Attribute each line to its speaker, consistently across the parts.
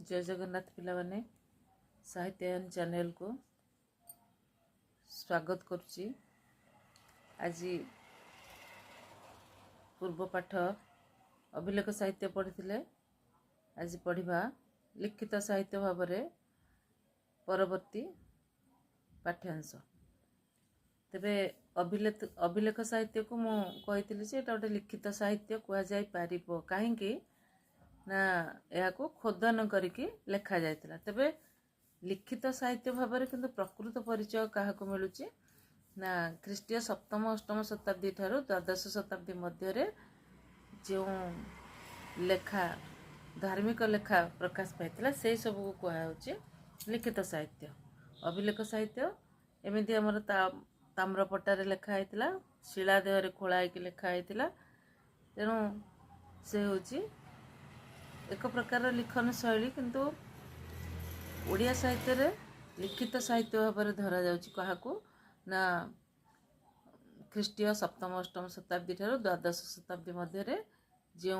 Speaker 1: जय जगन्नाथ पिलाने साहित्यायन चैनल को स्वागत करुच्ची। आज पूर्व पाठ अभिलेख साहित्य पढ़ी आज पढ़ा लिखित साहित्य भाव परवर्ती पाठ्यांश। तेरे अभिलेख साहित्य को मुझे गोटे लिखित साहित्य कहुई पार कहीं ना यह खोदन करके लेखा जाता। तेबे लिखित साहित्य भाव में किंतु प्रकृत परिचय क्या मिलूँ ना ख्रीष्टीय सप्तम अष्टम शताब्दी ठारू द्वादश शताब्दी मध्य जो लेखा धार्मिक लेखा प्रकाश पाई से सब को कहुचे लिखित साहित्य। अभिलेख साहित्य एमती आमर ताम्रपट्टारे लेखा होता शिला देहरे खोलाई लेखाई तेणु से हूँ एक प्रकार लिखन शैली किंतु ओडिया साहित्य रे लिखित साहित्य भाव में धरा जाउछि काहाकू ना ख्रीष्टीय सप्तम अष्टम शताब्दी ठारू द्वादश शताब्दी मध्य जो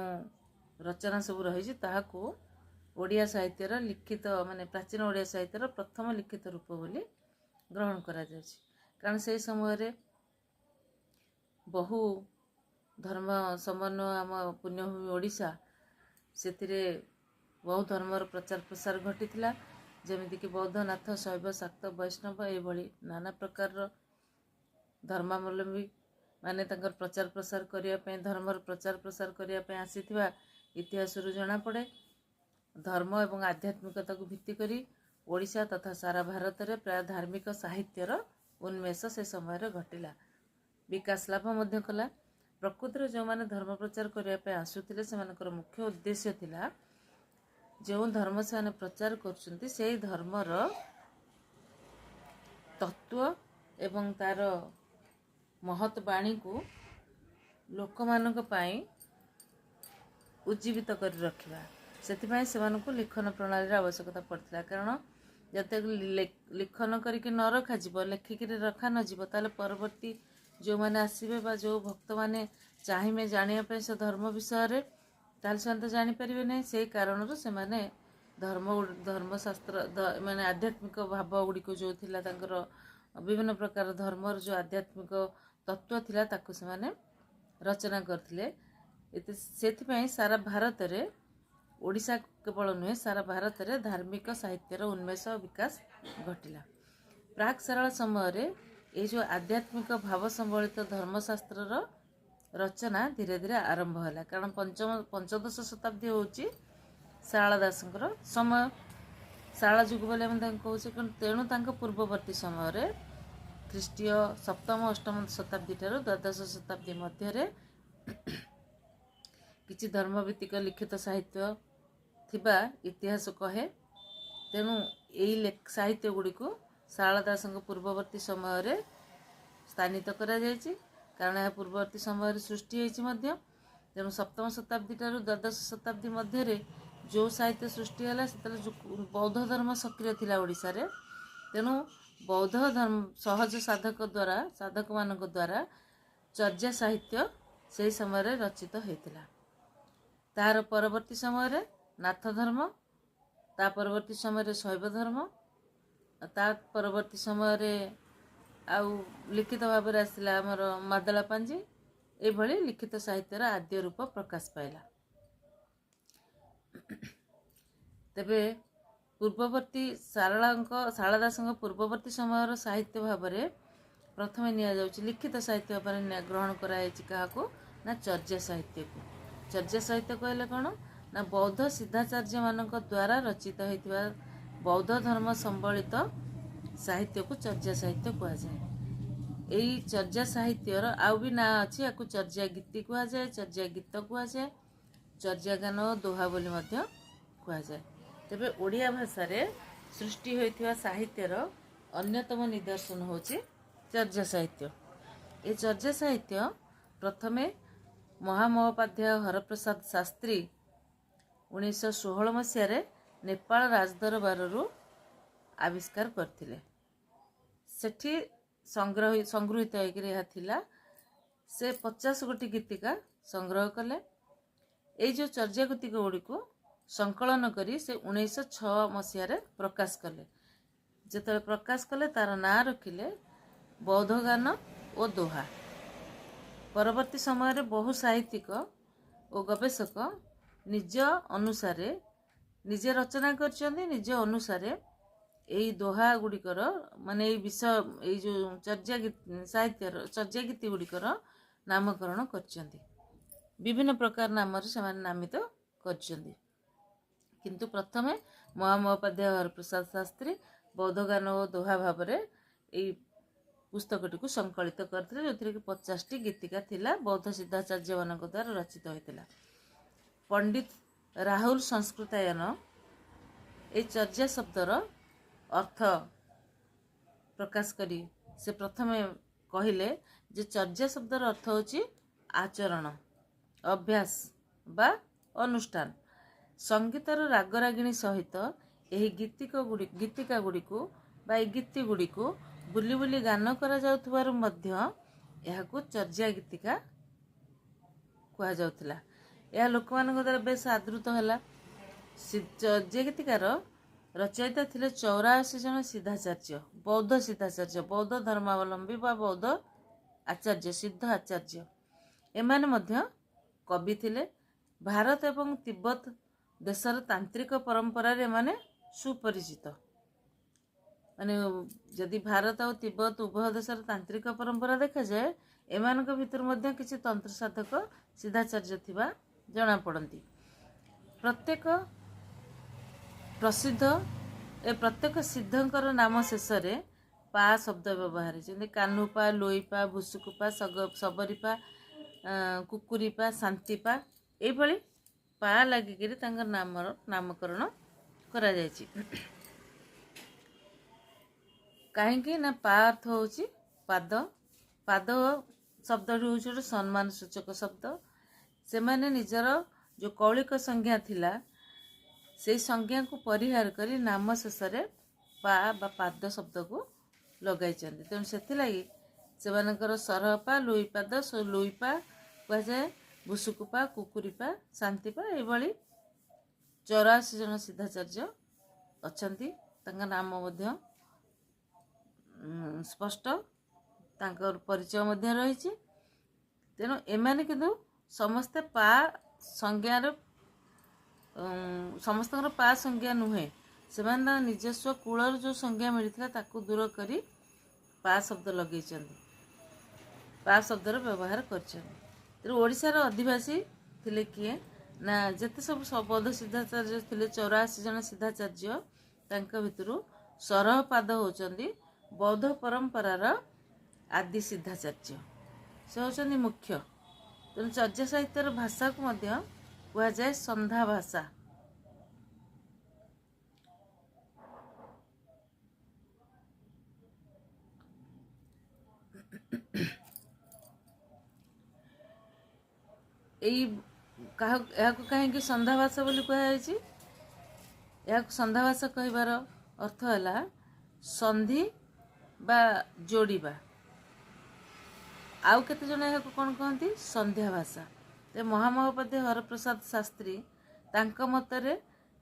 Speaker 1: रचना सब रही ताहाकू ओडिया साहित्यर लिखित माने प्राचीन ओडिया साहित्यर प्रथम लिखित रूप बोली ग्रहण करा जाउछि। कारण से समय रे बहु धर्म समन्वय आम पुण्यभूमि ओडिशा से बहु धर्मर प्रचार प्रसार घटी जमीक कि बौद्ध नाथ शैव शाक्त वैष्णव ये नाना प्रकार धर्मावलंबी माने तंकर प्रचार प्रसार करने धर्मर प्रचार प्रसार करने आसीथिबा इतिहास जना पड़े। धर्म एवं आध्यात्मिकता को भित्ति करी ओडिशा तथा सारा भारत में प्राय धार्मिक साहित्यर उन्मेष से समय घटिला विकास लाभ मध्य कला। प्रकृतिर जो माने धर्म प्रचार करने आसुथिले सेमानकर मुख्य उद्देश्य थिला जो धर्म से प्रचार कर से धर्मर तत्व एवं तार महत बाणी को लोक मानक पाई उज्जीवित कर रखा से लिखन प्रणाली आवश्यकता पड़ता। कारण जब लिखन करके न रखा लेखिक रखा न ताले परवर्ती जो मैंने आसबे बा जो भक्त मैंने चाहिए जानापी से धर्म विषय से तो जानीपर नहीं से कारण से माने धर्मशास्त्र माने आध्यात्मिक भाव गुड़िक जो थिला विभिन्न प्रकार धर्मर जो आध्यात्मिक तत्व थिला ताकू से माने रचना करथिले। से सारा भारत रे ओडिशा केवल नुहे सारा भारत रे धार्मिक साहित्यर उन्मेष विकास घटिला। प्राक सारल समय रे ये जो आध्यात्मिक भाव संबलित धर्मशास्त्र रचना धीरे धीरे आरंभ है। कारण पंचदश शताब्दी होची शारला दासंकर समय शारला जुग बोले कहूँ तेणु पूर्ववर्ती समय ख्रीष्टीय सप्तम अष्टम शताब्दी ठारू द्वादश शताब्दी मध्य किछि धर्मभित्तिक लिखित साहित्य थिबा इतिहास कहे। तेणु यही साहित्य गुड़ी को शारला दासंक पूर्ववर्ती समय स्थानित करा जायछि। कारण यह पूर्ववर्ती समय सृष्टि होती तेणु सप्तम शताब्दी ठारू द्वादश शताब्दी मध्य जो साहित्य सृष्टि है से बौद्ध धर्म सक्रिय थिला ओडिशा रे। तेणु बौद्ध धर्म सहज साधक मानक द्वारा चर्या साहित्य से समय रचित होता। तार परवर्ती समय नाथ धर्म ता परवर्ती समय शैव धर्म ता परवर्ती समय आउ लिखित भाव में आसला आमर मादला पांजी ये लिखित साहित्यर आद्य रूप प्रकाश पाइला। तेबे पूर्ववर्ती शारला दासंक पूर्ववर्ती समय साहित्य भाव में प्रथम लिखित साहित्य भाव में ग्रहण कराई क्या ना चर्या साहित्य को। चर्या साहित्य कहले कौन ना बौद्ध सिद्धाचार्य मानक द्वारा रचित होता बौद्ध धर्म संबलित साहित्य को चर्या साहित्य कहुए। यही चर्या साहित्यर आउ भी ना अच्छी या चर्या गीति कहुए चर्या गीत कहुए चर्या गान दोहा बोली कहुए। तेबे ओडिया भाषा रे सृष्टि होइथिबा साहित्यर अन्यतम निदर्शन होची चर्या साहित्य। ये चर्या साहित्य प्रथमे महामहोपाध्याय हरप्रसाद शास्त्री 1916 मसीह नेपाल राजदरबार आविष्कार करथिले। सेठी संगृहित होकर से 50 गोटी गीतिका संग्रह कले। ये जो चर्या गीतिका गुड़ी को संकलन करी से 1906 मसीह प्रकाश कले। जेतବେଳେ प्रकाश कले तार ना रखिले बौद्ध गान और दोहा। परवर्ती समय बहु साहित्यिक और गवेषक निज अनुसार निजे रचना करछन्ती। निज अनुसार यही दोहा गुड़िकर माने विषय जो साहित्य चर्या गीति गुड़िकर नामकरण करछन्ती। विभिन्न प्रकार नाम से नामित करछन्ती। किंतु प्रथमे महामहोपाध्याय हरप्रसाद शास्त्री बौद्ध गान और दोहा भाव में पुस्तकटी को संकलित करते जो कि 50टी गीतिका थिला बौद्ध सिद्धाचार्य मान द्वारा रचित होता। पंडित राहुल संस्कृतायन ए चर्या शब्दर अर्थ प्रकाश करी से प्रथमे कहले जे चर्या शब्दर अर्थ होची आचरण अभ्यास बा अनुष्ठान। संगीतर रागरागिणी सहित यही गीतिका गुड़ी को बा गीति गुड़ी को बुली बुली गान करा जाउथबार मध्य यहाकू चर्या गीतिका कुहा जाउथला। यह लोक मान द्वारा बेस आदृत है। चर्या गीतिकार रचयिता थिले 84 जन सिद्धाचार्य बौद्ध सिद्धाचार्य बौद्ध धर्मावलंबी बा बौद्ध आचार्य सिद्ध आचार्य। एमाने मध्य कवि थिले। भारत एवं तिब्बत देशर तांत्रिक परंपरा रे माने सुपरिचित। माने जदि भारत और तिब्बत उभय देशर तांत्रिक परंपरा देखा जाए एमानक भितर मध्य किछि तंत्र साधक सिद्धाचार्य थिबा जना पड़ती। प्रत्येक प्रसिद्ध प्रत्येक सिद्धंकर नाम शेष में पा शब्द व्यवहार जमी कान्हुपा लोईपा भुसुकुपा सबरीपा कुकुरीपा शांतिपा ये पा लगिक नामकरण करा जायछि। कहीं ना पा अर्थ होची पाद। पाद शब्द हूँ सम्मान सूचक शब्द। से माने निजर जो कौलिक संज्ञा थिला से संज्ञा को परिहार करी नाम शेष में पा बा पाद शब्द को लगाई। तेणु से सेमानकर सरहपा लुईपाद लुईपा कहुए भुसुकुपा कुकुरीपा शांतिपा ये 84 जन सिद्धाचार्य अच्छंती। नाम मध्य स्पष्ट परिचय मध्य रही। तेणु एमाने किंतु समस्ते पा संज्ञार समस्त पा संज्ञा नुहे से निजस्व कूलर जो संज्ञा मिलता ताकू दूर करी पा शब्द लगे पा शब्दर व्यवहार कर। ओडिशार अधिवासी थिले किए ना जेते सब बौद्ध सिद्धाचार्य थिले 84 जन सिद्धाचार्य तांका भितरु सरहपाद होचंदी बौद्ध परंपरार आदि सिद्धाचार्य। से होचंदी मुख्य। तेणु चर्या साहित्यर भाषा को मध्य कहा जाए संधा भाषा। कहीं संधा भाषा बोली कहुई। संधा भाषा कहबार अर्थ है संधि बा जोड़िबा। आउ केते जन यहाँ कौन कहती संध्या भाषा। ते महामहोपाध्याय हरप्रसाद शास्त्री तांका मतरे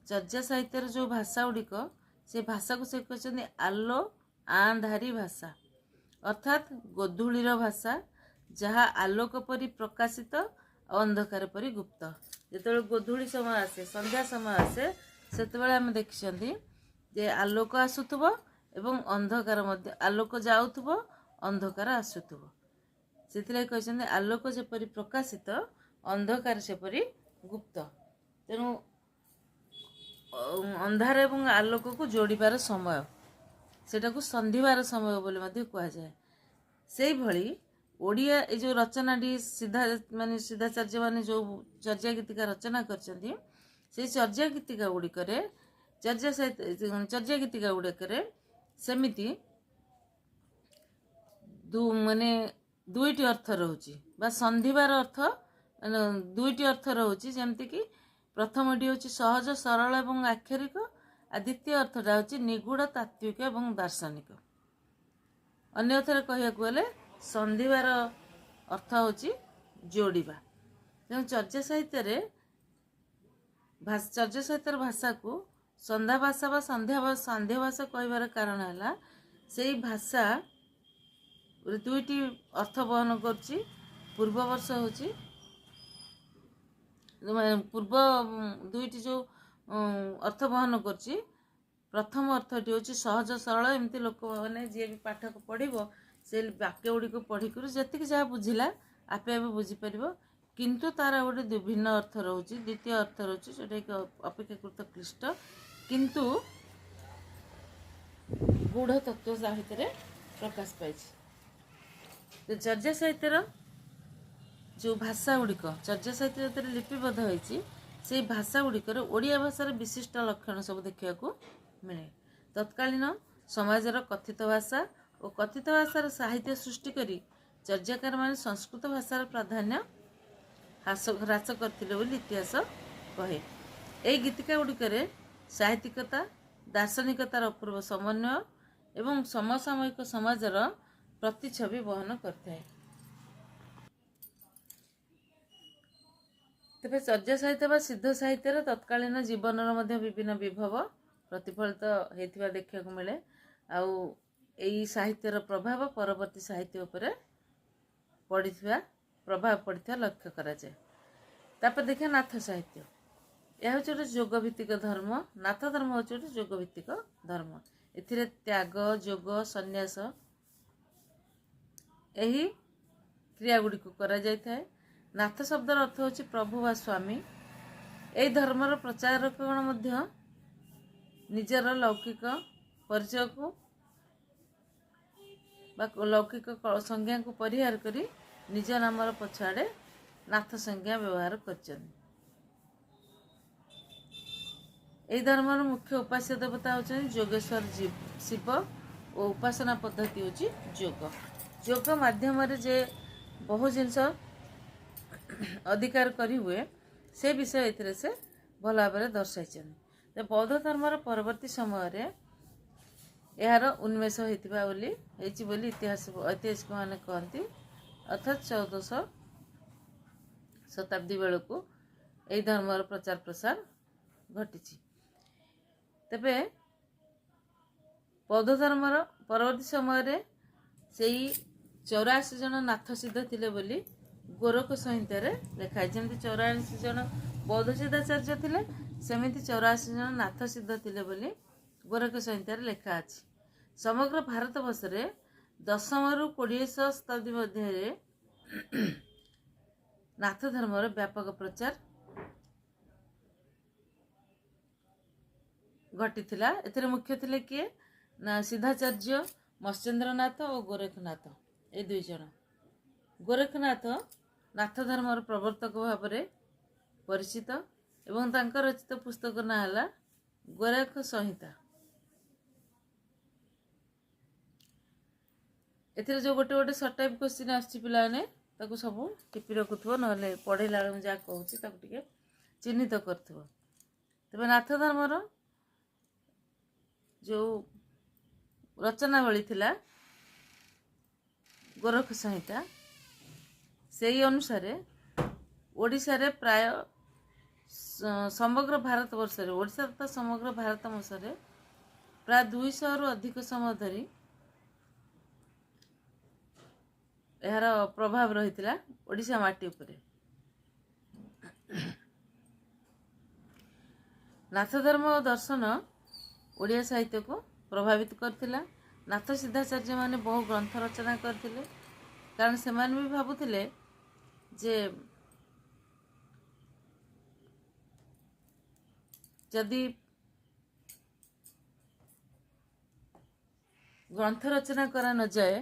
Speaker 1: चर्या साहित्यर जो भाषा गुड़िक से भाषा को से कहते आलो आंधारी भाषा अर्थात गोधूलीर भाषा जहाँ आलोक परी प्रकाशित और अंधकार परी गुप्त। जो गोधूली समय आसे संध्या समय आसे से आम देखी जे आलोक आसुथुब एवं अंधकार मध्य आलोक जाउथुब अंधकार आसुथुब। से कहते आलोक जेपरी प्रकाशित अंधकार सेपरी गुप्त। तेणु अंधार एवं आलोक को जोड़बार समय सेटा को संधिबार समय बोली मध्य कहा जाए। से भली ओडिया ये जो रचनाटी सिद्धाचार्य माने जो चर्या गीतिका रचना करछन्ती से चर्या गीतिका गुड़िकर चर्या गीतिका गुड़िकर सेमिति माने दुईटी अर्थ रोची बा संधिबार अर्थ दुईटी अर्थ रोची। जमती कि प्रथमटी हूँ सहज सरल एवं आक्षरिक आ द्वितीय अर्थटा हूँ निगूढ़ तात्विक एवं दार्शनिक। अन्य थे कह गले संधिबार अर्थ हूँ जोड़िबा। तेणु चर्या साहित्य ଚର୍ଯ୍ୟ ସାହିତ୍ୟର ଭାଷାକୁ ସନ୍ଧ୍ୟା ଭାଷା ବା ସାନ୍ଧ୍ୟ ଭାଷା କହିବାର କାରଣ ହେଲା ସେଇ ଭାଷା ଦୁଇଟି ଅର୍ଥ ବହନ କରୁଛି। ପୂର୍ବ ବର୍ଷ ହେଉଛି ପୂର୍ବ ଦୁଇଟି ଯେଉଁ ଅର୍ଥ ବହନ କରୁଛି। ପ୍ରଥମ ଅର୍ଥଟି ହେଉଛି ସହଜ ସରଳ, ଏମିତି ଲୋକମାନେ ଯିଏ ବି ପାଠକୁ ପଢ଼ିବ ସେ ବାକ୍ୟ ଗୁଡ଼ିକୁ ପଢ଼ିକରି ଯେତିକି ଯାହା ବୁଝିଲା ଆପେ ଆପେ ବୁଝିପାରିବ। କିନ୍ତୁ ତାର ଗୋଟେ ଭିନ୍ନ ଅର୍ଥ ରହୁଛି, ଦ୍ୱିତୀୟ ଅର୍ଥ ରହୁଛି ଯେଉଁଟାକି ଅପେକ୍ଷାକୃତ କ୍ଲିଷ୍ଟ କିନ୍ତୁ ଗୂଢ଼ ତତ୍ତ୍ୱ ସାହିତ୍ୟରେ ପ୍ରକାଶ ପାଇଛି। ଚର୍ଯ୍ୟ ସାହିତ୍ୟର ଯେଉଁ ଭାଷା ଗୁଡ଼ିକ ଚର୍ଯ୍ୟ ସାହିତ୍ୟ ଯେତେବେଳେ ଲିପିବଦ୍ଧ ହୋଇଛି ସେଇ ଭାଷା ଗୁଡ଼ିକର ଓଡ଼ିଆ ଭାଷାର ବିଶିଷ୍ଟ ଲକ୍ଷଣ ସବୁ ଦେଖିବାକୁ ମିଳେ। ତତ୍କାଳୀନ ସମାଜର କଥିତ ଭାଷା ଓ କଥିତ ଭାଷାର ସାହିତ୍ୟ ସୃଷ୍ଟି କରି ଚର୍ଯ୍ୟକାରମାନେ ସଂସ୍କୃତ ଭାଷାର ପ୍ରାଧାନ୍ୟ ହ୍ରାସ କରିଥିଲେ ବୋଲି ଇତିହାସ କହେ। ଏହି ଗୀତିକା ଗୁଡ଼ିକରେ ସାହିତ୍ୟିକତା, ଦାର୍ଶନିକତାର ଅପୂର୍ବ ସମନ୍ୱୟ ଏବଂ ସମସାମୟିକ ସମାଜର ପ୍ରତିଛବି ବହନ କରିଥାଏ। ତେବେ ଚର୍ଯ୍ୟ ସାହିତ୍ୟ ବା ସିଦ୍ଧ ସାହିତ୍ୟର ତତ୍କାଳୀନ ଜୀବନର ମଧ୍ୟ ବିଭିନ୍ନ ବିଭବ ପ୍ରତିଫଳିତ ହୋଇଥିବା ଦେଖିବାକୁ ମିଳେ। ଆଉ ଏଇ ସାହିତ୍ୟର ପ୍ରଭାବ ପରବର୍ତ୍ତୀ ସାହିତ୍ୟ ଉପରେ ପ୍ରଭାବ ପଡ଼ିଥିବା ଲକ୍ଷ୍ୟ କରାଯାଏ। ତାପରେ ଦେଖିବା ନାଥ ସାହିତ୍ୟ। ଏହା ହେଉଛି ଗୋଟେ ଯୋଗଭିତ୍ତିକ ଧର୍ମ। ନାଥ ଧର୍ମ ହେଉଛି ଗୋଟେ ଯୋଗଭିତ୍ତିକ ଧର୍ମ। ଏଥିରେ ତ୍ୟାଗ, ଯୋଗ, ସନ୍ନ୍ୟାସ ଏହି କ୍ରିୟା ଗୁଡ଼ିକୁ କରାଯାଇଥାଏ। ନାଥ ଶବ୍ଦର ଅର୍ଥ ହେଉଛି ପ୍ରଭୁ ବା ସ୍ୱାମୀ। ଏହି ଧର୍ମର ପ୍ରଚାରକଗଣ ମଧ୍ୟ ନିଜର ଲୌକିକ ପରିଚୟକୁ ବା ଲୌକିକ ସଂଜ୍ଞାକୁ ପରିହାର କରି ନିଜ ନାମର ପଛଆଡ଼େ ନାଥ ସଂଜ୍ଞା ବ୍ୟବହାର କରିଛନ୍ତି। ଏହି ଧର୍ମର ମୁଖ୍ୟ ଉପାସ୍ୟ ଦେବତା ହେଉଛନ୍ତି ଯୋଗେଶ୍ୱର ଶିବ ଓ ଉପାସନା ପଦ୍ଧତି ହେଉଛି ଯୋଗ। ଯୋଗ ମାଧ୍ୟମରେ ଯେ ବହୁ ଜିନିଷ ଅଧିକାର କରିହୁଏ ସେ ବିଷୟ ଏଥିରେ ସେ ଭଲ ଭାବରେ ଦର୍ଶାଇଛନ୍ତି। ବୌଦ୍ଧ ଧର୍ମର ପରବର୍ତ୍ତୀ ସମୟରେ ଏହାର ଉନ୍ମେଷ ହେଇଛି ବୋଲି ଐତିହାସିକମାନେ କହନ୍ତି। ଅର୍ଥାତ୍ 1400 ଶତାବ୍ଦୀ ବେଳକୁ ଏହି ଧର୍ମର ପ୍ରଚାର ପ୍ରସାର ଘଟିଛି। ତେବେ ବୌଦ୍ଧ ଧର୍ମର ପରବର୍ତ୍ତୀ ସମୟରେ ସେଇ 84 ଜଣ ନାଥ ସିଦ୍ଧ ଥିଲେ ବୋଲି ଗୋରଖ ସଂହିତାରେ ଲେଖା ହେଇଛି। ଯେମିତି 84 ଜଣ ବୌଦ୍ଧ ସିଦ୍ଧାଚାର୍ଯ୍ୟ ଥିଲେ ସେମିତି 84 ଜଣ ନାଥ ସିଦ୍ଧ ଥିଲେ ବୋଲି ଗୋରଖ ସଂହିତାରେ ଲେଖା ଅଛି। ସମଗ୍ର ଭାରତ ବର୍ଷରେ 10ରୁ 20ଶହ ଶତାବ୍ଦୀ ମଧ୍ୟରେ ନାଥ ଧର୍ମର ବ୍ୟାପକ ପ୍ରଚାର ଘଟିଥିଲା। ଏଥିରେ ମୁଖ୍ୟ ଥିଲେ କିଏ ନା ସିଦ୍ଧାଚାର୍ଯ୍ୟ, ମତ୍ସ୍ୟେନ୍ଦ୍ରନାଥ ଓ ଗୋରଖନାଥ, ଏ ଦୁଇ ଜଣ। ଗୋରଖନାଥ ନାଥ ଧର୍ମର ପ୍ରବର୍ତ୍ତକ ଭାବରେ ପରିଚିତ ଏବଂ ତାଙ୍କ ରଚିତ ପୁସ୍ତକ ନାଁ ହେଲା ଗୋରଖ ସଂହିତା। ଏଥିରେ ଯେଉଁ ଗୋଟେ ସର୍ଟ ଟାଇପ୍ କ୍ୱେଶ୍ଚିନ୍ ଆସୁଛି ପିଲାମାନେ ତାକୁ ସବୁ ଟିପି ରଖୁଥିବ, ନହେଲେ ପଢ଼େଇଲା ବେଳେ ମୁଁ ଯାହା କହୁଛି ତାକୁ ଟିକେ ଚିହ୍ନିତ କରୁଥିବ। ତେବେ ନାଥ ଧର୍ମର ଯେଉଁ ରଚନାବଳୀ ଥିଲା ଗୋରଖ ସଂହିତା, ସେହି ଅନୁସାରେ ଓଡ଼ିଶାରେ ପ୍ରାୟ ସମଗ୍ର ଭାରତ ବର୍ଷରେ ଓଡ଼ିଶା ତଥା ସମଗ୍ର ଭାରତ ବର୍ଷରେ ପ୍ରାୟ 200ରୁ ଅଧିକ ସମୟ ଧରି ଏହାର ପ୍ରଭାବ ରହିଥିଲା ଓଡ଼ିଶା ମାଟି ଉପରେ। ନାଥ ଧର୍ମ ଓ ଦର୍ଶନ ଓଡ଼ିଆ ସାହିତ୍ୟକୁ ପ୍ରଭାବିତ କରିଥିଲା। ନାଥ ସିଦ୍ଧାଚାର୍ଯ୍ୟମାନେ ବହୁ ଗ୍ରନ୍ଥ ରଚନା କରିଥିଲେ, କାରଣ ସେମାନେ ବି ଭାବୁଥିଲେ ଯେ ଯଦି ଗ୍ରନ୍ଥ ରଚନା କରାନଯାଏ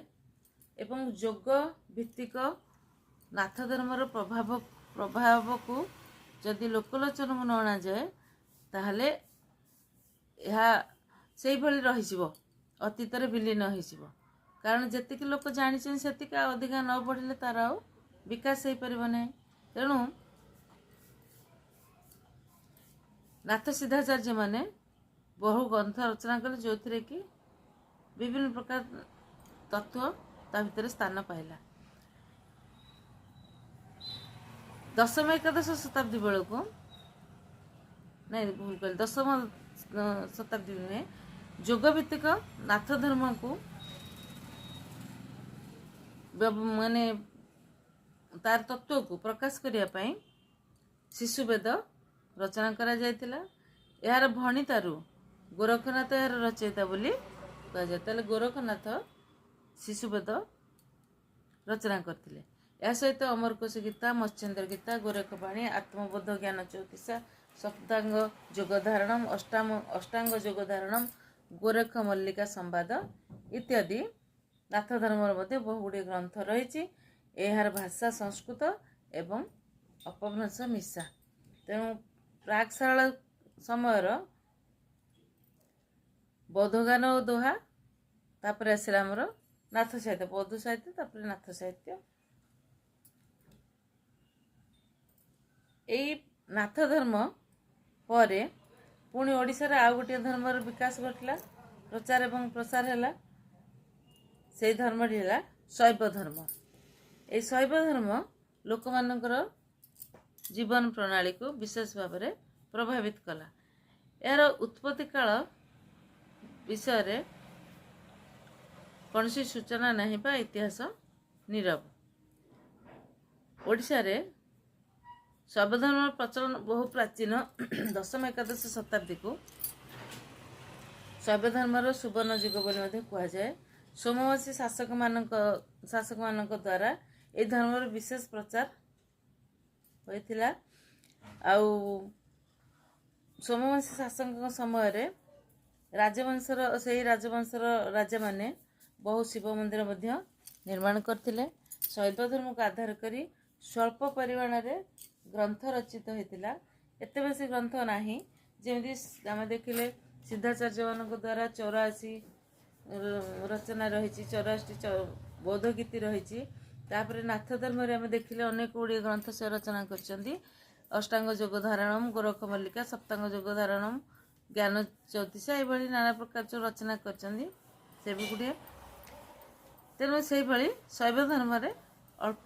Speaker 1: ଏବଂ ଯୋଗ ଭିତ୍ତିକ ନାଥ ଧର୍ମର ପ୍ରଭାବକୁ ଯଦି ଲୋକଲୋଚନକୁ ନ ଅଣାଯାଏ ତାହେଲେ ଏହା ସେଇଭଳି ରହିଯିବ, ଅତୀତରେ ବିଲୀନ ହୋଇଯିବ। କାରଣ ଯେତିକି ଲୋକ ଜାଣିଛନ୍ତି ସେତିକି ଆଉ ଅଧିକା ନ ବଢ଼ିଲେ ତାର ଆଉ ବିକାଶ ହେଇପାରିବ ନାହିଁ। ତେଣୁ ନାଥ ସିଦ୍ଧାଚାର୍ଯ୍ୟମାନେ ବହୁ ଗ୍ରନ୍ଥ ରଚନା କଲେ, ଯେଉଁଥିରେ କି ବିଭିନ୍ନ ପ୍ରକାର ତତ୍ତ୍ୱ ତା ଭିତରେ ସ୍ଥାନ ପାଇଲା। 10ମ ଏକାଦଶ ଶତାବ୍ଦୀ ବେଳକୁ ନାଇଁ ଭୁଲ କହିଲି, 10ମ ଶତାବ୍ଦୀ ନୁହେଁ, ଯୋଗଭିତ୍ତିକ ନାଥ ଧର୍ମକୁ ମାନେ ତାର ତତ୍ତ୍ୱକୁ ପ୍ରକାଶ କରିବା ପାଇଁ ଶିଶୁବେଦ ରଚନା କରାଯାଇଥିଲା। ଏହାର ଭଣିତାରୁ ଗୋରଖନାଥ ଏହାର ରଚୟିତା ବୋଲି କୁହାଯାଏ। ତାହେଲେ ଗୋରଖନାଥ ଶିଶୁବେଦ ରଚନା କରିଥିଲେ। ଏହା ସହିତ ଅମରକୋଶ ଗୀତା, ମତ୍ସ୍ୟେନ୍ଦ୍ର ଗୀତା, ଗୋରଖବାଣୀ, ଆତ୍ମବୋଧ ଜ୍ଞାନ ଚୌତିସା, ସପ୍ତାଙ୍ଗ ଯୋଗଧାରଣମ୍, ଅଷ୍ଟାଙ୍ଗ ଯୋଗଧାରଣମ୍, ଗୋରଖ ମଲ୍ଲିକା ସମ୍ବାଦ ଇତ୍ୟାଦି ନାଥ ଧର୍ମର ମଧ୍ୟ ବହୁ ଗୁଡ଼ିଏ ଗ୍ରନ୍ଥ ରହିଛି। ଏହାର ଭାଷା ସଂସ୍କୃତ ଏବଂ ଅପଭ୍ରଂଶ ମିଶା। ତେଣୁ ପ୍ରାକ୍ ସାରଳା ସମୟର ବୌଦ୍ଧଗାନ ଓ ଦୋହା, ତାପରେ ଆସିଲା ଆମର ନାଥ ସାହିତ୍ୟ, ବୌଦ୍ଧ ସାହିତ୍ୟ ତାପରେ ନାଥ ସାହିତ୍ୟ। ଏଇ ନାଥ ଧର୍ମ ପରେ ପୁଣି ଓଡ଼ିଶାରେ ଆଉ ଗୋଟିଏ ଧର୍ମର ବିକାଶ ଘଟିଲା, ପ୍ରଚାର ଏବଂ ପ୍ରସାର ହେଲା। ସେଇ ଧର୍ମଟି ହେଲା ଶୈବ ଧର୍ମ। এই ଶୈବ ଧର୍ମ ଲୋକମାନଙ୍କର ଜୀବନ ପ୍ରଣାଳୀକୁ ବିଶେଷ ଭାବରେ ପ୍ରଭାବିତ କଲା। ଏହାର ଉତ୍ପତ୍ତି କାଳ ବିଷୟରେ କୌଣସି ସୂଚନା ନାହିଁ ବା ଇତିହାସ ନୀରବ। ଓଡ଼ିଶାରେ ଶୈବ ଧର୍ମର ପ୍ରଚଳନ ବହୁ ପ୍ରାଚୀନ। 10ମ ଏକାଦଶ ଶତାବ୍ଦୀକୁ ଶୈବ ଧର୍ମର ସୁବର୍ଣ୍ଣ ଯୁଗ ବୋଲି ମଧ୍ୟ କୁହାଯାଏ। ସୋମବଂଶୀ ଶାସକମାନଙ୍କ ଦ୍ୱାରା ଏହି ଧର୍ମର ବିଶେଷ ପ୍ରଚାର ହୋଇଥିଲା। ଆଉ ସୋମବଂଶୀ ଶାସକଙ୍କ ସମୟରେ ସେହି ରାଜବଂଶର ରାଜାମାନେ ବହୁ ଶିବ ମନ୍ଦିର ମଧ୍ୟ ନିର୍ମାଣ କରିଥିଲେ। ଶୈବ ଧର୍ମକୁ ଆଧାର କରି ସ୍ୱଳ୍ପ ପରିମାଣରେ ଗ୍ରନ୍ଥ ରଚିତ ହୋଇଥିଲା। ଏତେ ବେଶୀ ଗ୍ରନ୍ଥ ନାହିଁ। ଯେମିତି ଆମେ ଦେଖିଲେ ସିଦ୍ଧାଚାର୍ଯ୍ୟମାନଙ୍କ ଦ୍ୱାରା 84 ରଚନା ରହିଛି, 84ଟି ବୌଦ୍ଧ ଗୀତି ରହିଛି। ତାପରେ ନାଥ ଧର୍ମରେ ଆମେ ଦେଖିଲେ ଅନେକ ଗୁଡ଼ିଏ ଗ୍ରନ୍ଥ ସେ ରଚନା କରିଛନ୍ତି। ଅଷ୍ଟାଙ୍ଗ ଯୋଗ ଧାରଣମ୍, ଗୋରଖ ମଲ୍ଲିକା, ସପ୍ତାଙ୍ଗ ଯୋଗ ଧାରଣମ୍, ଜ୍ଞାନ ଚୌତିସା, ଏଭଳି ନାନା ପ୍ରକାର ଯେଉଁ ରଚନା କରିଛନ୍ତି ସେ ବି ଗୁଡ଼ିଏ। ତେଣୁ ସେଇଭଳି ଶୈବ ଧର୍ମରେ ଅଳ୍ପ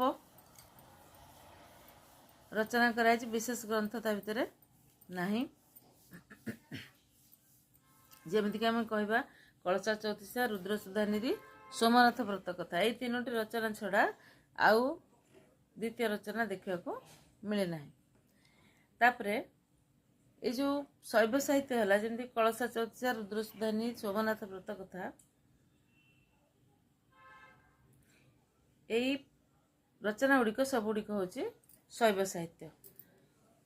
Speaker 1: ରଚନା କରାଯାଇଛି, ବିଶେଷ ଗ୍ରନ୍ଥ ତା ଭିତରେ ନାହିଁ। ଯେମିତିକି ଆମେ କହିବା କଳସା ଚୌତିସା, ରୁଦ୍ର ସୁଧାନିଧି, ସୋମନାଥ ବ୍ରତ କଥା, ଏଇ 3ଟି ରଚନା ଛଡ଼ା ଆଉ ଦ୍ୱିତୀୟ ରଚନା ଦେଖିବାକୁ ମିଳେ ନାହିଁ। ତାପରେ ଏଇ ଯେଉଁ ଶୈବ ସାହିତ୍ୟ ହେଲା, ଯେମିତି କଳସା ଚୌତିସା, ରୁଦ୍ର ସୁଧାନିଧି, ସୋମନାଥ ବ୍ରତ କଥା, ଏଇ ରଚନା ଗୁଡ଼ିକ ସବୁଗୁଡ଼ିକ ହେଉଛି ଶୈବ ସାହିତ୍ୟ।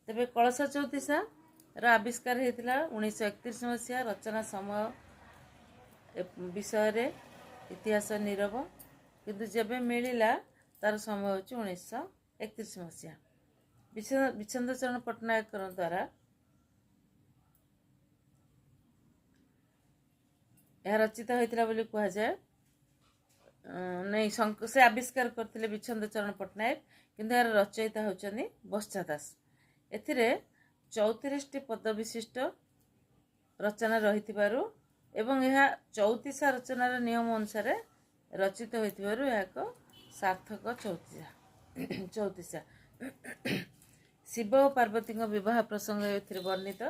Speaker 1: ତେବେ କଳସା ଚୌତିସାର ଆବିଷ୍କାର ହେଇଥିଲା 1931 ମସିହା। ରଚନା ସମୟ ବିଷୟରେ ଇତିହାସ ନୀରବ, କିନ୍ତୁ ଯେବେ ମିଳିଲା ତାର ସମୟ ହେଉଛି 1931 ମସିହା। ବିଚ୍ଛନ୍ଦ ଚରଣ ପଟ୍ଟନାୟକଙ୍କ ଦ୍ୱାରା ଏହା ରଚିତ ହୋଇଥିଲା ବୋଲି କୁହାଯାଏ। ସେ ଆବିଷ୍କାର କରିଥିଲେ ବିଚ୍ଛନ୍ଦ ଚରଣ ପଟ୍ଟନାୟକ, କିନ୍ତୁ ଏହାର ରଚୟିତା ହେଉଛନ୍ତି ବର୍ଷା ଦାସ। ଏଥିରେ 34ଟି ପଦ ବିଶିଷ୍ଟ ରଚନା ରହିଥିବାରୁ ଏବଂ ଏହା ଚୌତିସା ରଚନାର ନିୟମ ଅନୁସାରେ ରଚିତ ହୋଇଥିବାରୁ ଏହା ଏକ ସାର୍ଥକ ଚୌତିସା। ଶିବ ଓ ପାର୍ବତୀଙ୍କ ବିବାହ ପ୍ରସଙ୍ଗ ଏଥିରେ ବର୍ଣ୍ଣିତ।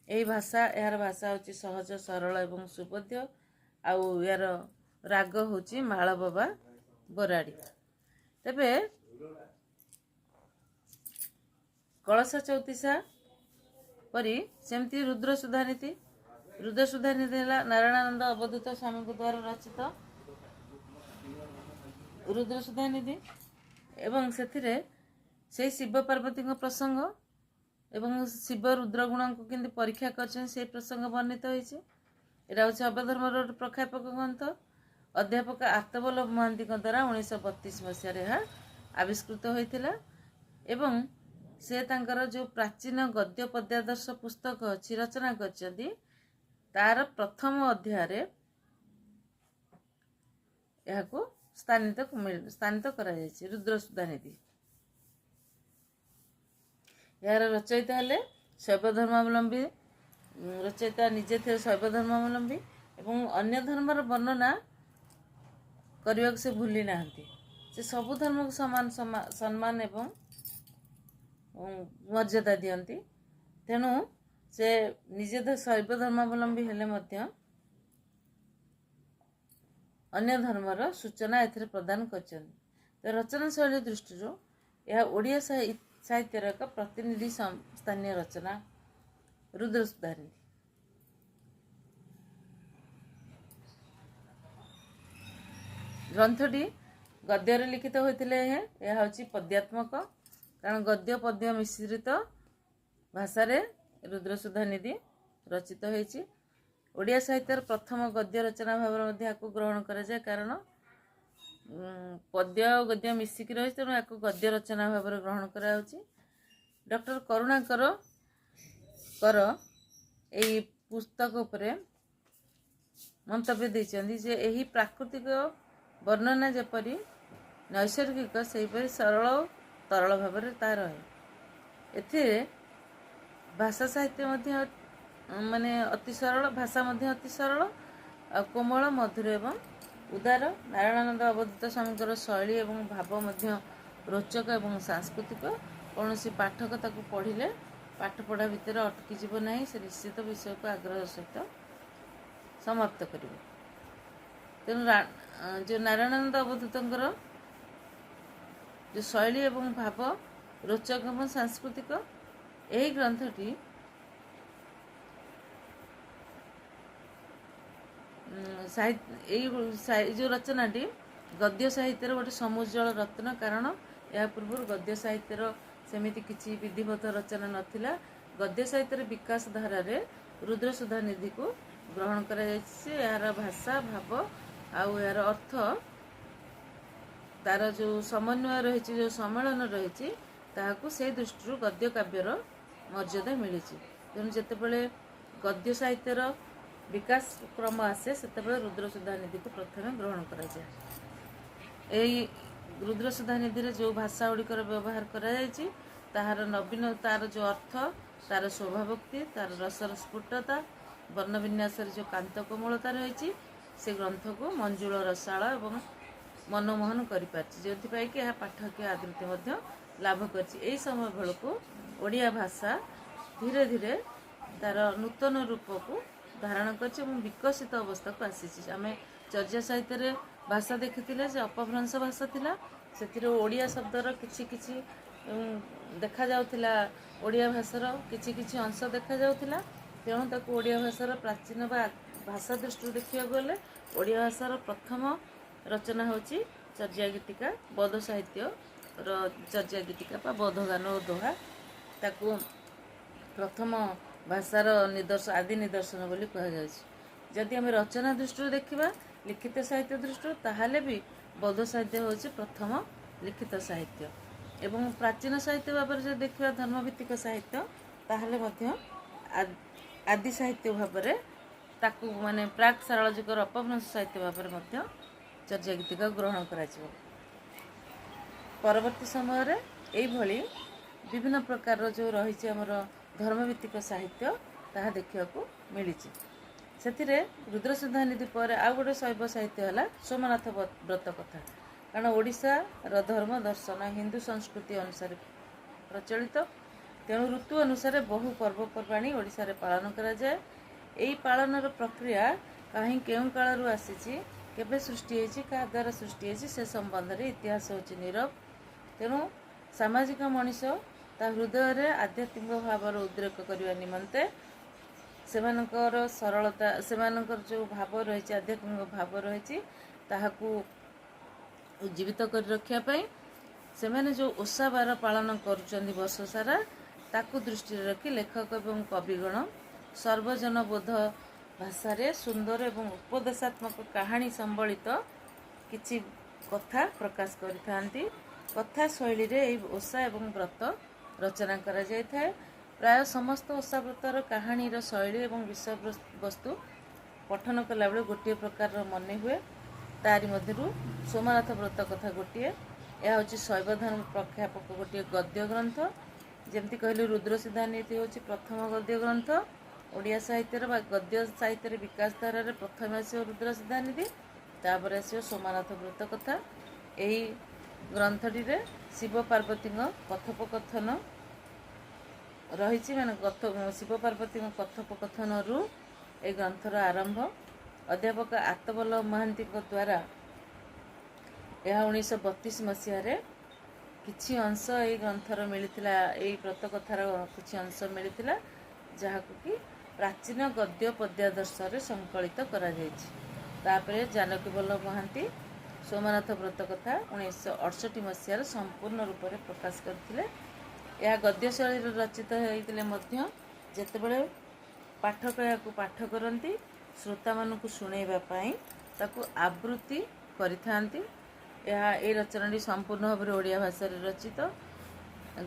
Speaker 1: ଏହାର ଭାଷା ହେଉଛି ସହଜ, ସରଳ ଏବଂ ସୁବୋଧ୍ୟ। ଆଉ ଏହାର ରାଗ ହେଉଛି ମାଳବ ବା ବରାଡ଼ି। ତେବେ କଳସା ଚୌତିସା ପରି ସେମିତି ରୁଦ୍ର ସୁଧାନିଧି ହେଲା ନାରାୟଣାନନ୍ଦ ଅବଧୂତ ସ୍ୱାମୀଙ୍କ ଦ୍ୱାରା ରଚିତ ରୁଦ୍ର ସୁଧାନିଧି, ଏବଂ ସେଥିରେ ସେଇ ଶିବ ପାର୍ବତୀଙ୍କ ପ୍ରସଙ୍ଗ ଏବଂ ଶିବ ରୁଦ୍ର ଗୁଣଙ୍କୁ କେମିତି ପରୀକ୍ଷା କରିଛନ୍ତି ସେହି ପ୍ରସଙ୍ଗ ବର୍ଣ୍ଣିତ ହୋଇଛି। ଏଇଟା ହେଉଛି ଅବଧର୍ମର ଗୋଟେ ପ୍ରକ୍ଷାପକ ଗ୍ରନ୍ଥ। ଅଧ୍ୟାପକ ଆର୍ତ୍ତବଲ୍ଲଭ ମହାନ୍ତିଙ୍କ ଦ୍ୱାରା 1932 ମସିହାରେ ଏହା ଆବିଷ୍କୃତ ହୋଇଥିଲା। ଏବଂ ସେ ତାଙ୍କର ଯେଉଁ ପ୍ରାଚୀନ ଗଦ୍ୟ ପଦ୍ୟାଦର୍ଶ ପୁସ୍ତକ ଅଛି ରଚନା କରିଛନ୍ତି, ତାର ପ୍ରଥମ ଅଧ୍ୟାୟରେ ଏହାକୁ ସ୍ଥାନିତ କରାଯାଇଛି ରୁଦ୍ର ସୁଧାନିଧି। ଏହାର ରଚୟିତା ହେଲେ ଶୈବ ଧର୍ମାବଲମ୍ବୀ, ରଚୟିତା ନିଜେ ଥିଲେ ଶୈବ ଧର୍ମାବଲମ୍ବୀ ଏବଂ ଅନ୍ୟ ଧର୍ମର ବର୍ଣ୍ଣନା କରିବାକୁ ସେ ଭୁଲି ନାହାନ୍ତି। ସେ ସବୁ ଧର୍ମକୁ ସମାନ ସମ୍ମାନ ଏବଂ ମର୍ଯ୍ୟାଦା ଦିଅନ୍ତି। ତେଣୁ ସେ ନିଜେ ତ ଶୈବ ଧର୍ମାବଲମ୍ବୀ ହେଲେ ମଧ୍ୟ ଅନ୍ୟ ଧର୍ମର ସୂଚନା ଏଥିରେ ପ୍ରଦାନ କରିଛନ୍ତି। ତ ରଚନା ଶୈଳୀ ଦୃଷ୍ଟିରୁ ଏହା ଓଡ଼ିଆ ସାହିତ୍ୟର ଏକ ପ୍ରତିନିଧି ସ୍ଥାନୀୟ ରଚନା ରୁଦ୍ରସୁଧାନୀତି। ଗ୍ରନ୍ଥଟି ଗଦ୍ୟରେ ଲିଖିତ ହୋଇଥିଲେ ଏହା ହେଉଛି ପଦ୍ୟାତ୍ମକ, କାରଣ ଗଦ୍ୟ ପଦ୍ୟ ମିଶ୍ରିତ ଭାଷାରେ ରୁଦ୍ରସୁଧାନୀତି ରଚିତ ହୋଇଛି। ଓଡ଼ିଆ ସାହିତ୍ୟର ପ୍ରଥମ ଗଦ୍ୟ ରଚନା ଭାବରେ ମଧ୍ୟ ଏହାକୁ ଗ୍ରହଣ କରାଯାଏ, କାରଣ ପଦ୍ୟ ଓ ଗଦ୍ୟ ମିଶିକି ରହିଛି, ତେଣୁ ଏହାକୁ ଗଦ୍ୟ ରଚନା ଭାବରେ ଗ୍ରହଣ କରାଯାଉଛି। ଡକ୍ଟର କରୁଣାକର ଏହି ପୁସ୍ତକ ଉପରେ ମନ୍ତବ୍ୟ ଦେଇଛନ୍ତି ଯେ ଏହି ପ୍ରାକୃତିକ ବର୍ଣ୍ଣନା ଯେପରି ନୈସର୍ଗିକ ସେହିପରି ସରଳ ଓ ତରଳ ଭାବରେ ତାହା ରହେ। ଏଥିରେ ଭାଷା ସାହିତ୍ୟ ମଧ୍ୟ ଅତି ସରଳ, ଭାଷା ମଧ୍ୟ ଅତି ସରଳ ଆଉ କୋମଳ, ମଧୁର ଏବଂ ଉଦାର। ନାରାୟଣାନନ୍ଦ ଅବଧୂତ ସ୍ୱାମୀଙ୍କର ଶୈଳୀ ଏବଂ ଭାବ ମଧ୍ୟ ରୋଚକ ଏବଂ ସାଂସ୍କୃତିକ। କୌଣସି ପାଠକ ତାକୁ ପଢ଼ିଲେ ପାଠପଢ଼ା ଭିତରେ ଅଟକିଯିବ ନାହିଁ, ସେ ନିଶ୍ଚିତ ବିଷୟକୁ ଆଗ୍ରହ ସହିତ ସମାପ୍ତ କରିବେ। ତେଣୁ ଯେଉଁ ନାରାୟଣାନନ୍ଦ ଅବଧୂତଙ୍କର ଯେଉଁ ଶୈଳୀ ଏବଂ ଭାବ ରୋଚକ ଏବଂ ସାଂସ୍କୃତିକ, ଏହି ଗ୍ରନ୍ଥଟି ଏଇ ଯେଉଁ ରଚନାଟି ଗଦ୍ୟ ସାହିତ୍ୟର ଗୋଟେ ସମୁଜ୍ଜଳ ରତ୍ନ, କାରଣ ଏହା ପୂର୍ବରୁ ଗଦ୍ୟ ସାହିତ୍ୟର ସେମିତି କିଛି ବିଧିବଦ୍ଧ ରଚନା ନଥିଲା। ଗଦ୍ୟ ସାହିତ୍ୟର ବିକାଶ ଧାରାରେ ରୁଦ୍ରସୁଧାନିଧିକୁ ଗ୍ରହଣ କରାଯାଇଛି। ଏହାର ଭାଷା, ଭାବ ଆଉ ଏହାର ଅର୍ଥ, ତାର ଯେଉଁ ସମନ୍ୱୟ ରହିଛି, ଯେଉଁ ସମ୍ମିଳନ ରହିଛି, ତାହାକୁ ସେଇ ଦୃଷ୍ଟିରୁ ଗଦ୍ୟ କାବ୍ୟର ମର୍ଯ୍ୟାଦା ମିଳିଛି। ତେଣୁ ଯେତେବେଳେ ଗଦ୍ୟ ସାହିତ୍ୟର ବିକାଶ କ୍ରମ ଆସେ, ସେତେବେଳେ ରୁଦ୍ରସୁଧାନିଧିକୁ ପ୍ରଥମେ ଗ୍ରହଣ କରାଯାଏ। ଏହି ରୁଦ୍ରସୁଧାନିଧିରେ ଯେଉଁ ଭାଷା ଗୁଡ଼ିକର ବ୍ୟବହାର କରାଯାଇଛି, ତାହାର ନବୀନ, ତାର ଯେଉଁ ଅର୍ଥ, ତାର ଶୋଭାଭକ୍ତି, ତାର ରସର ସ୍ଫୁଟତା, ବର୍ଣ୍ଣବିନ୍ୟାସରେ ଯେଉଁ କାନ୍ତ କୋମଳତା ରହିଛି, ସେ ଗ୍ରନ୍ଥକୁ ମଞ୍ଜୁଳ, ରସାଳ ଏବଂ ମନମୋହନ କରିପାରିଛି, ଯେଉଁଥିପାଇଁ କି ଏହା ପାଠକୀୟ ଆଦୃତି ମଧ୍ୟ ଲାଭ କରିଛି। ଏହି ସମୟ ବେଳକୁ ଓଡ଼ିଆ ଭାଷା ଧୀରେ ଧୀରେ ତାର ନୂତନ ରୂପକୁ ଧାରଣ କରିଛି ଏବଂ ବିକଶିତ ଅବସ୍ଥାକୁ ଆସିଛି। ଆମେ ଚର୍ଯା ସାହିତ୍ୟରେ ଭାଷା ଦେଖିଥିଲେ ଯେ ଅପଭ୍ରଂଶ ଭାଷା ଥିଲା, ସେଥିରେ ଓଡ଼ିଆ ଶବ୍ଦର କିଛି କିଛି ଦେଖାଯାଉଥିଲା, ଓଡ଼ିଆ ଭାଷାର କିଛି କିଛି ଅଂଶ ଦେଖାଯାଉଥିଲା। ତେଣୁ ତାକୁ ଓଡ଼ିଆ ଭାଷାର ପ୍ରାଚୀନ ବା ଭାଷା ଦୃଷ୍ଟିରୁ ଦେଖିବାକୁ ଗଲେ ଓଡ଼ିଆ ଭାଷାର ପ୍ରଥମ ରଚନା ହେଉଛି ଚର୍ଯା ଗୀତିକା, ବୌଦ୍ଧ ସାହିତ୍ୟର ଚର୍ଯା ଗୀତିକା ବା ବୌଦ୍ଧ ଗାନ ଓ ଦୋହା। ତାକୁ ପ୍ରଥମ ଭାଷାର ଆଦି ନିଦର୍ଶନ ବୋଲି କୁହାଯାଉଛି। ଯଦି ଆମେ ରଚନା ଦୃଷ୍ଟିରୁ ଦେଖିବା, ଲିଖିତ ସାହିତ୍ୟ ଦୃଷ୍ଟିରୁ, ତାହେଲେ ବି ବୌଦ୍ଧ ସାହିତ୍ୟ ହେଉଛି ପ୍ରଥମ ଲିଖିତ ସାହିତ୍ୟ। ଏବଂ ପ୍ରାଚୀନ ସାହିତ୍ୟ ଭାବରେ ଯଦି ଦେଖିବା, ଧର୍ମଭିତ୍ତିକ ସାହିତ୍ୟ, ତାହେଲେ ମଧ୍ୟ ଆଦି ସାହିତ୍ୟ ଭାବରେ ତାକୁ ପ୍ରାକ୍ ସାରଳ ଯୁଗର ଅପଭ୍ରଂଶ ସାହିତ୍ୟ ଭାବରେ ମଧ୍ୟ ଚର୍ଯା ଗୀତିକା ଗ୍ରହଣ କରାଯିବ। ପରବର୍ତ୍ତୀ ସମୟରେ ଏଇଭଳି ବିଭିନ୍ନ ପ୍ରକାରର ଯେଉଁ ରହିଛି ଆମର ଧର୍ମଭିତ୍ତିକ ସାହିତ୍ୟ, ତାହା ଦେଖିବାକୁ ମିଳିଛି। ସେଥିରେ ରୁଦ୍ରସୁଧାନିଧି ପରେ ଆଉ ଗୋଟେ ଶୈବ ସାହିତ୍ୟ ହେଲା ସୋମନାଥ ବ୍ରତ କଥା, କାରଣ ଓଡ଼ିଶାର ଧର୍ମ ଦର୍ଶନ ହିନ୍ଦୁ ସଂସ୍କୃତି ଅନୁସାରେ ପ୍ରଚଳିତ। ତେଣୁ ଋତୁ ଅନୁସାରେ ବହୁ ପର୍ବପର୍ବାଣି ଓଡ଼ିଶାରେ ପାଳନ କରାଯାଏ। ଏହି ପାଳନର ପ୍ରକ୍ରିୟା କେଉଁ କାଳରୁ ଆସିଛି, କେବେ ସୃଷ୍ଟି ହୋଇଛି, କାହା ଦ୍ୱାରା ସୃଷ୍ଟି ହୋଇଛି, ସେ ସମ୍ବନ୍ଧରେ ଇତିହାସ ହେଉଛି ନୀରବ। ତେଣୁ ସାମାଜିକ ମଣିଷ ତା ହୃଦୟରେ ଆଧ୍ୟାତ୍ମିକ ଭାବର ଉଦ୍ରେକ କରିବା ନିମନ୍ତେ ସେମାନଙ୍କର ସରଳତା, ସେମାନଙ୍କର ଯେଉଁ ଭାବ ରହିଛି, ଆଧ୍ୟାତ୍ମିକ ଭାବ ରହିଛି, ତାହାକୁ ଉଜ୍ଜୀବିତ କରି ରଖିବା ପାଇଁ ସେମାନେ ଯେଉଁ ଓଷା ବାର ପାଳନ କରୁଛନ୍ତି ବର୍ଷ ସାରା, ତାକୁ ଦୃଷ୍ଟିରେ ରଖି ଲେଖକ ଏବଂ କବିଗଣ ସର୍ବଜନବୋଧ ଭାଷାରେ ସୁନ୍ଦର ଏବଂ ଉପଦେଶାତ୍ମକ କାହାଣୀ ସମ୍ବଳିତ କିଛି କଥା ପ୍ରକାଶ କରିଥାନ୍ତି। କଥା ଶୈଳୀରେ ଏହି ଓଷା ଏବଂ ବ୍ରତ ରଚନା କରାଯାଇଥାଏ। ପ୍ରାୟ ସମସ୍ତ ଓଷା ବ୍ରତର କାହାଣୀର ଶୈଳୀ ଏବଂ ବିଷୟବସ୍ତୁ ପଠନ କଲାବେଳେ ଗୋଟିଏ ପ୍ରକାରର ମନେ ହୁଏ। ତାରି ମଧ୍ୟରୁ ସୋମନାଥ ବ୍ରତ କଥା ଗୋଟିଏ। ଏହା ହେଉଛି ଶୈବ ଧର୍ମ ପ୍ରଖ୍ୟାପକ ଗୋଟିଏ ଗଦ୍ୟ ଗ୍ରନ୍ଥ। ଯେମିତି କହିଲି, ରୁଦ୍ରସୁଧାନିଧି ହେଉଛି ପ୍ରଥମ ଗଦ୍ୟ ଗ୍ରନ୍ଥ। ଓଡ଼ିଆ ସାହିତ୍ୟର ବା ଗଦ୍ୟ ସାହିତ୍ୟର ବିକାଶ ଧାରାରେ ପ୍ରଥମେ ଆସିବ ରୁଦ୍ରସୁଧାନିଧି, ତାପରେ ଆସିବ ସୋମନାଥ ବ୍ରତ କଥା। ଏହି ଗ୍ରନ୍ଥଟିରେ ଶିବ ପାର୍ବତୀଙ୍କ କଥୋପକଥନ रही माने शिव पार्वती कथोपकथनरू ए ग्रंथर आरंभ। अध्यापक आत्मबल्लभ महांती द्वारा यह 1932 मसीह किछि अंश ये ग्रंथर मिलता, यही व्रतकथार किछि अंश मिलता जहाक कि प्राचीन गद्य पद्यादर्श संकलित करा जायछि। तापरे जानकी बल्लभ महांती सोमनाथ व्रतकथा 1968 मसीह संपूर्ण रूप से प्रकाश करथिले। यह गद्यशैली रचित होइतिले मध्य जेतेबेले पाठक याकु पाठ करती श्रोता मानकु शुणेबा पई ताकु आवृत्ति करिथांती। यह रचनाटी संपूर्ण भाव में ओडिया भाषा रचित।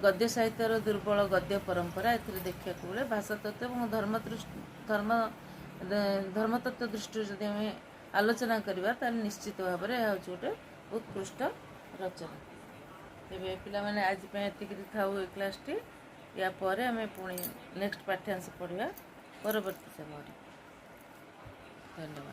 Speaker 1: गद्य साहित्यर दुर्बल गद्य परंपरा एथिरे देखा मिले। भाषा तत्व और धर्मतत्व दृष्टि जदि आम आलोचना करवा ताले निश्चित भाव में यह गोटे उत्कृष्ट रचना। तेरे पिलामाने आज एतिक थाऊ ए क्लासटी। या पर आम पुणी नेक्स्ट पाठ्यांश पढ़ा परवर्ती समय। धन्यवाद।